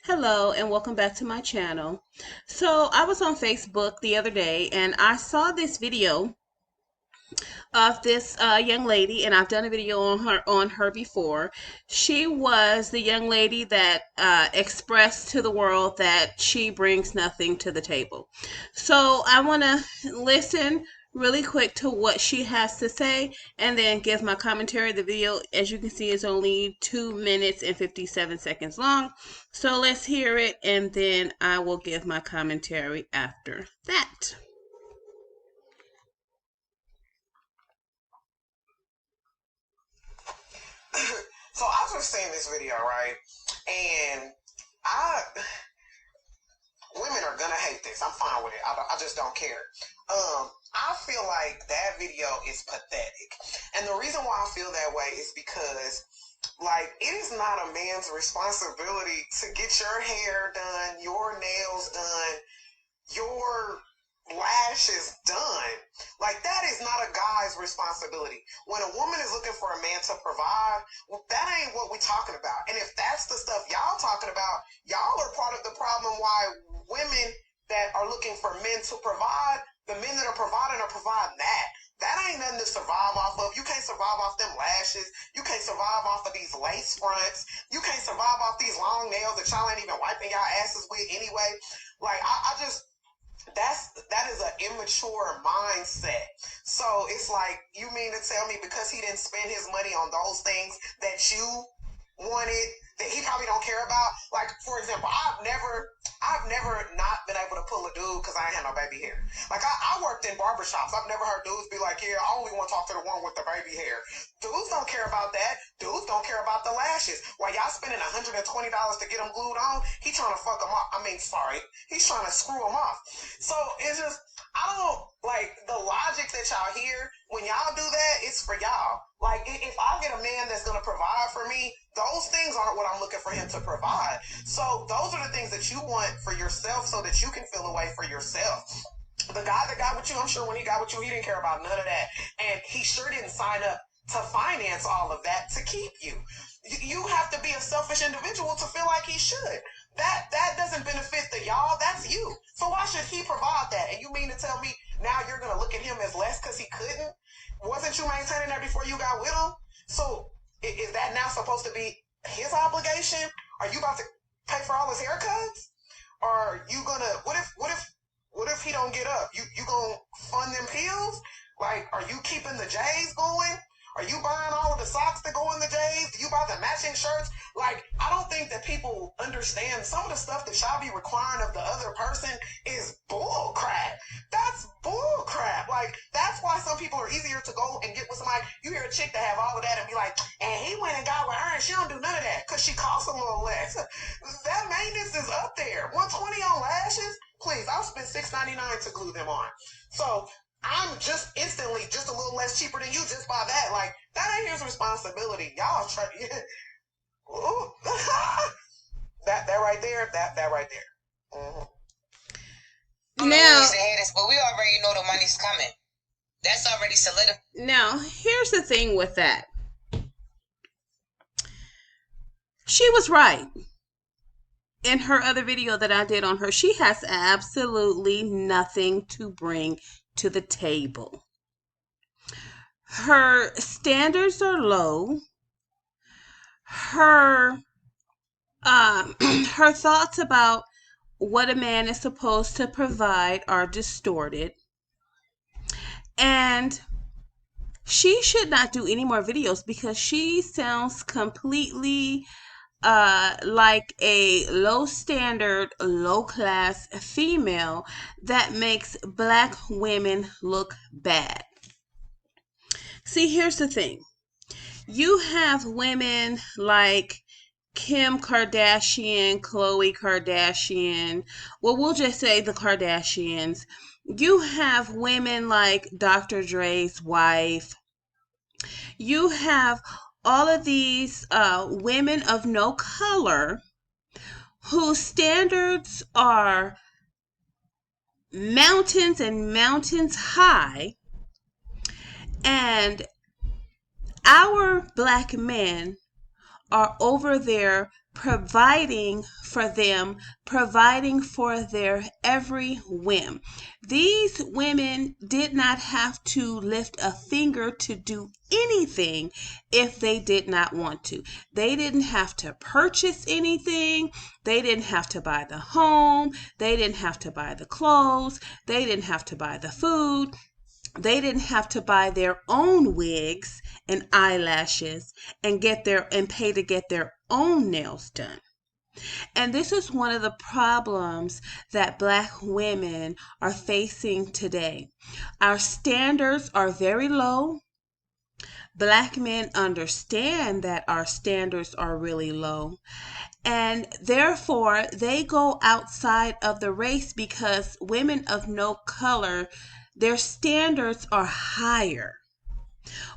Hello and welcome back to my channel. So I was on Facebook the other day and I saw this video of this young lady, and I've done a video on her before. She was the young lady that expressed to the world that she brings nothing to the table. So I want to listen really quick to what she has to say and then give my commentary. The video, as you can see, is only 2 minutes and 57 seconds long. So let's hear it and then I will give my commentary after that. So I just seen this video, right? And I women are gonna hate this. I'm fine with it. I just don't care. I feel like that video is pathetic. And the reason why I feel that way is because like it is not a man's responsibility to get your hair done, your nails done, your lashes done. Like that is not a guy's responsibility. When a woman is looking for a man to provide, well, that ain't what we talking about. And if that's the stuff y'all talking about, y'all are part of the problem why women that are looking for men to provide, the men that are providing that. That ain't nothing to survive off of. You can't survive off them lashes. You can't survive off of these lace fronts. You can't survive off these long nails that y'all ain't even wiping y'all asses with anyway. Like I just that is an immature mindset. So it's like, you mean to tell me because he didn't spend his money on those things that you wanted, that he probably don't care about? Like, for example, I've never not been able to pull a dude because I ain't had no baby hair. Like I worked in barbershops. I've never heard dudes be like, yeah, I only want to talk to the one with the baby hair. Dudes don't care about that. Dudes don't care about the lashes. While y'all spending $120 to get them glued on, he trying to fuck them off. He's trying to screw them off. So it's just, I don't like the logic that y'all hear when y'all do that. It's for y'all. Like if I get a man that's gonna provide for me, those things aren't what I'm looking for him to provide. So those are the things that you want for yourself, so that you can feel a way for yourself. The guy that got with you, I'm sure when he got with you, he didn't care about none of that, and he sure didn't sign up to finance all of that to keep you. You have to be a selfish individual to feel like he should. That doesn't benefit the y'all. That's you. So why should he provide that? And you mean to tell me now you're gonna look at him as less because he couldn't? Wasn't you maintaining that before you got with him? So is that now supposed to be his obligation? Are you about to pay for all his haircuts? Or are you gonna what if he don't get up? You gonna fund them pills? Like, are you keeping the J's going? Are you buying all of the socks that go in the J's? Do you buy the matching shirts? Like, I don't think that people understand some of the stuff that y'all be requiring of the other person is bull crap. That's bull crap. Like, that's why some people are easier to go and get with somebody. You hear a chick that have all of that and be like, and he went and got with her and she don't do none of that because she costs a little less. That maintenance is up there. 120 on lashes? Please, I'll spend $6.99 to glue them on. So I'm just instantly just a little less cheaper than you just by that. Like, that ain't his responsibility. Y'all try that right there, that right there. Mm-hmm. Now, but we already know the money's coming. That's already solidified. Now, here's the thing with that. She was right. In her other video that I did on her, she has absolutely nothing to bring to the table. Her standards are low. Her her thoughts about what a man is supposed to provide are distorted. And she should not do any more videos because she sounds completely like a low standard, low class female that makes black women look bad. See, here's the thing. You have women like Kim Kardashian, Khloe Kardashian. Well, we'll just say the Kardashians. You have women like Dr. Dre's wife. You have all of these women of no color whose standards are mountains and mountains high, and our black men are over there providing for them, providing for their every whim. These women did not have to lift a finger to do anything if they did not want to. They didn't have to purchase anything. They didn't have to buy the home. They didn't have to buy the clothes. They didn't have to buy the food. They didn't have to buy their own wigs and eyelashes and pay to get their own nails done. And this is one of the problems that Black women are facing today. Our standards are very low. Black men understand that our standards are really low, and therefore they go outside of the race because women of no color, their standards are higher.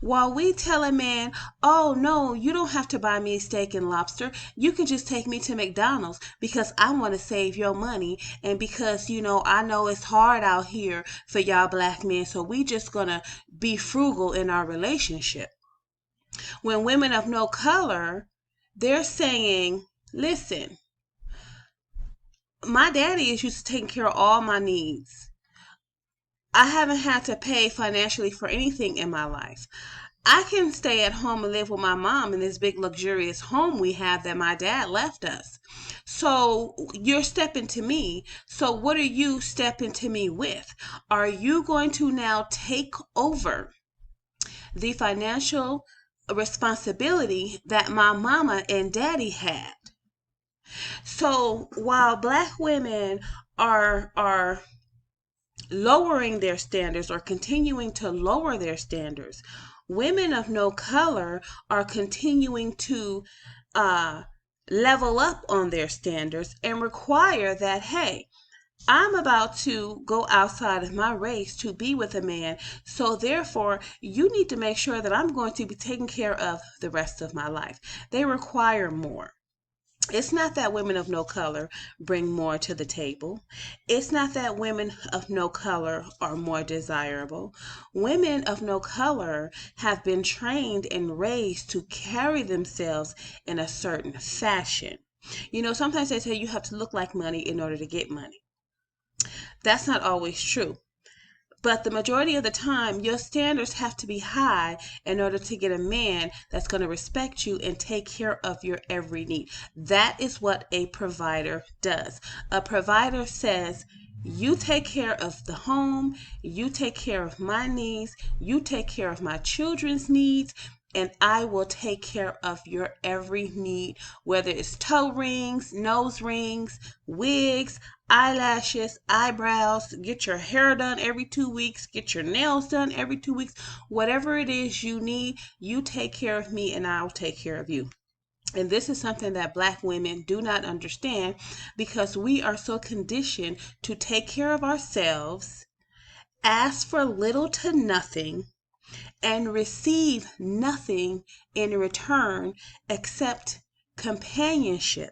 While we tell a man, oh no, you don't have to buy me steak and lobster. You can just take me to McDonald's because I want to save your money. And because, I know it's hard out here for y'all Black men. So we just going to be frugal in our relationship. When women of no color, they're saying, listen, my daddy is used to taking care of all my needs. I haven't had to pay financially for anything in my life. I can stay at home and live with my mom in this big luxurious home we have that my dad left us. So you're stepping to me. So what are you stepping to me with? Are you going to now take over the financial responsibility that my mama and daddy had? So while Black women are lowering their standards or continuing to lower their standards, women of no color are continuing to level up on their standards and require that, hey, I'm about to go outside of my race to be with a man, so therefore you need to make sure that I'm going to be taken care of the rest of my life. They require more. It's not that women of no color bring more to the table. It's not that women of no color are more desirable. Women of no color have been trained and raised to carry themselves in a certain fashion. Sometimes they say you have to look like money in order to get money. That's not always true. But the majority of the time, your standards have to be high in order to get a man that's going to respect you and take care of your every need. That is what a provider does. A provider says, you take care of the home, you take care of my needs, you take care of my children's needs, and I will take care of your every need, whether it's toe rings, nose rings, wigs, eyelashes, eyebrows, get your hair done every 2 weeks, get your nails done every 2 weeks, whatever it is you need, you take care of me and I'll take care of you. And this is something that Black women do not understand because we are so conditioned to take care of ourselves, ask for little to nothing, and receive nothing in return except companionship,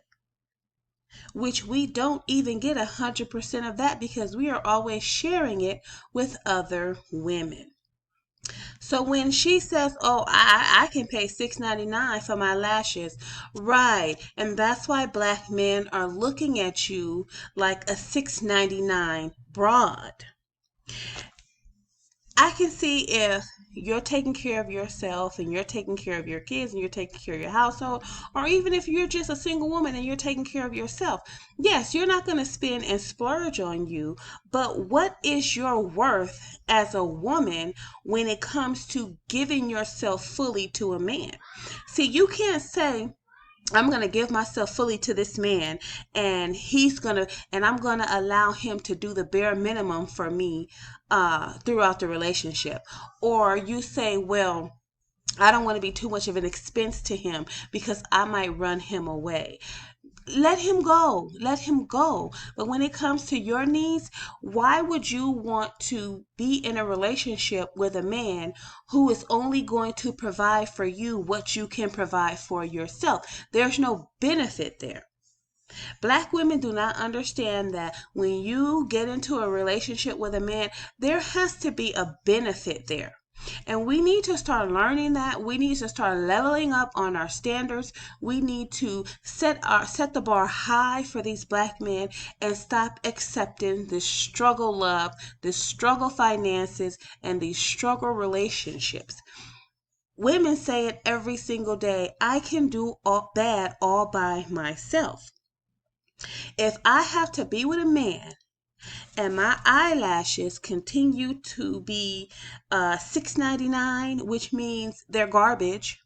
which we don't even get 100% of that because we are always sharing it with other women. So when she says, oh, I can pay $6.99 for my lashes, right, and that's why Black men are looking at you like a $6.99 broad. I can see if you're taking care of yourself and you're taking care of your kids and you're taking care of your household, or even if you're just a single woman and you're taking care of yourself. Yes, you're not going to spend and splurge on you, but what is your worth as a woman when it comes to giving yourself fully to a man? See, you can't say, I'm going to give myself fully to this man and I'm going to allow him to do the bare minimum for me throughout the relationship. Or you say, well, I don't want to be too much of an expense to him because I might run him away. Let him go. Let him go. But when it comes to your needs, why would you want to be in a relationship with a man who is only going to provide for you what you can provide for yourself? There's no benefit there. Black women do not understand that when you get into a relationship with a man, there has to be a benefit there. And we need to start learning that. We need to start leveling up on our standards. We need to set the bar high for these black men and stop accepting this struggle love, this struggle finances, and these struggle relationships. Women say it every single day. I can do all bad all by myself. If I have to be with a man and my eyelashes continue to be $6.99, which means they're garbage,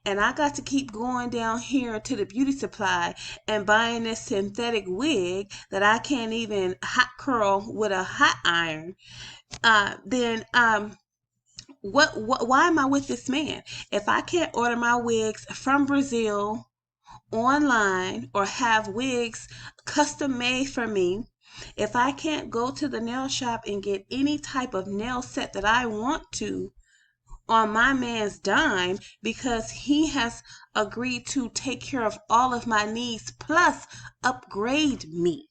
and I got to keep going down here to the beauty supply and buying this synthetic wig that I can't even hot curl with a hot iron, then why am I with this man? If I can't order my wigs from Brazil online or have wigs custom made for me, if I can't go to the nail shop and get any type of nail set that I want to on my man's dime because he has agreed to take care of all of my needs plus upgrade me,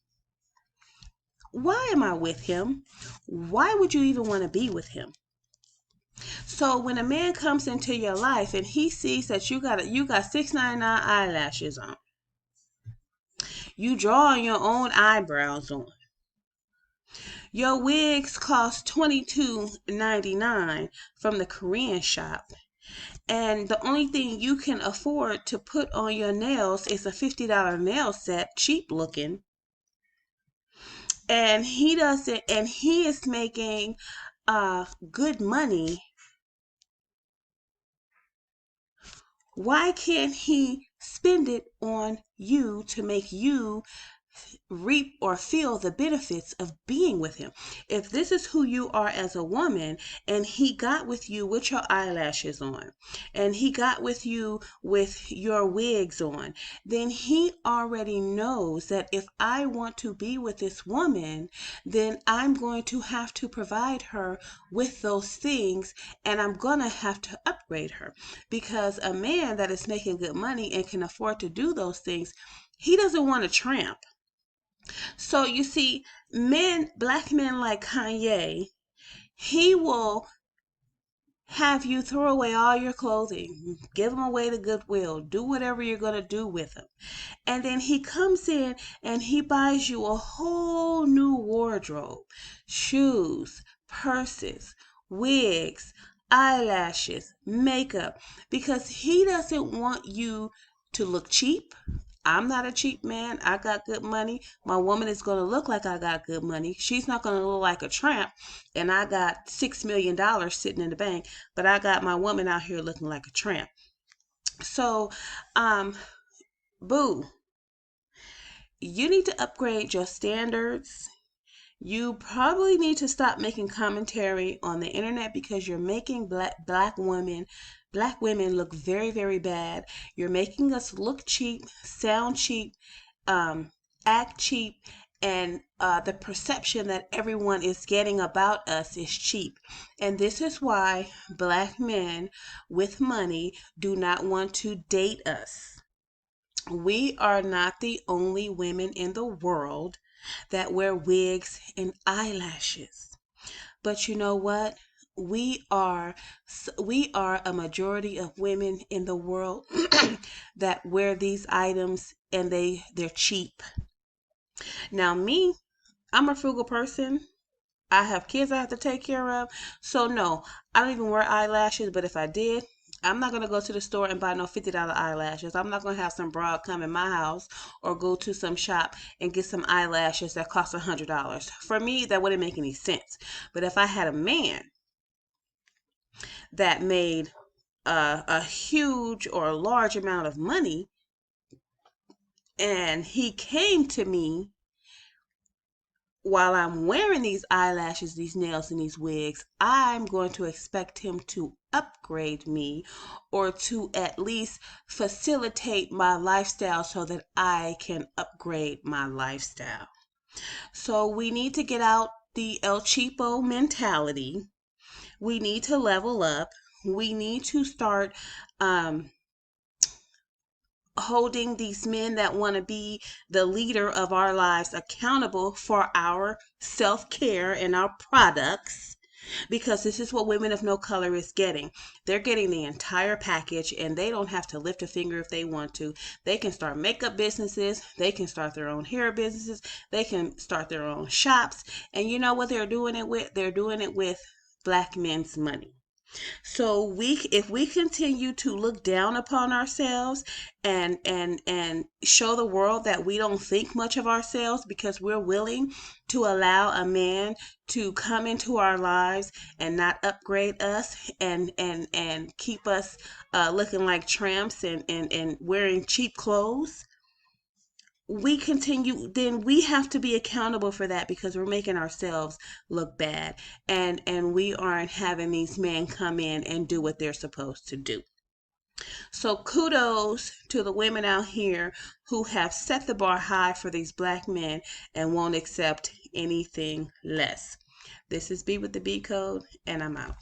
why am I with him? Why would you even want to be with him? So when a man comes into your life and he sees that you got $6.99 eyelashes on, you draw on your own eyebrows on, your wigs cost $22.99 from the Korean shop, and the only thing you can afford to put on your nails is a $50 nail set, cheap looking, and he is making good money. Why can't he spend it on you to make you reap or feel the benefits of being with him? If this is who you are as a woman, and he got with you with your eyelashes on, and he got with you with your wigs on, then he already knows that if I want to be with this woman, then I'm going to have to provide her with those things, and I'm going to have to upgrade her, because a man that is making good money and can afford to do those things, he doesn't want to tramp. So you see, black men like Kanye, he will have you throw away all your clothing, give them away to Goodwill, do whatever you're going to do with them. And then he comes in and he buys you a whole new wardrobe, shoes, purses, wigs, eyelashes, makeup, because he doesn't want you to look cheap. I'm not a cheap man. I got good money. My woman is going to look like I got good money. She's not going to look like a tramp. And I got $6 million sitting in the bank, but I got my woman out here looking like a tramp. So, boo, you need to upgrade your standards. You probably need to stop making commentary on the internet because you're making black women look very, very bad. You're making us look cheap, sound cheap, act cheap, and the perception that everyone is getting about us is cheap. And this is why black men with money do not want to date us. We are not the only women in the world that wear wigs and eyelashes. But you know what? We are a majority of women in the world that wear these items, and they're cheap. Now me, I'm a frugal person. I have kids I have to take care of. So no, I don't even wear eyelashes, but if I did, I'm not going to go to the store and buy no $50 eyelashes. I'm not going to have some broad come in my house or go to some shop and get some eyelashes that cost $100. For me, that wouldn't make any sense. But if I had a man that made a huge or a large amount of money and he came to me while I'm wearing these eyelashes, these nails, and these wigs, I'm going to expect him to upgrade me or to at least facilitate my lifestyle so that I can upgrade my lifestyle. So we need to get out the El Cheapo mentality. We need to level up. We need to start holding these men that want to be the leader of our lives accountable for our self-care and our products. because this is what women of no color is getting. They're getting the entire package, and they don't have to lift a finger if they want to. They can start makeup businesses, they can start their own hair businesses, they can start their own shops. And you know what they're doing it with? They're doing it with black men's money. So if we continue to look down upon ourselves and show the world that we don't think much of ourselves because we're willing to allow a man to come into our lives and not upgrade us and keep us looking like tramps and wearing cheap clothes, then we have to be accountable for that, because we're making ourselves look bad, and we aren't having these men come in and do what they're supposed to do. So kudos to the women out here who have set the bar high for these black men and won't accept anything less. This is B with the B Code, and I'm out.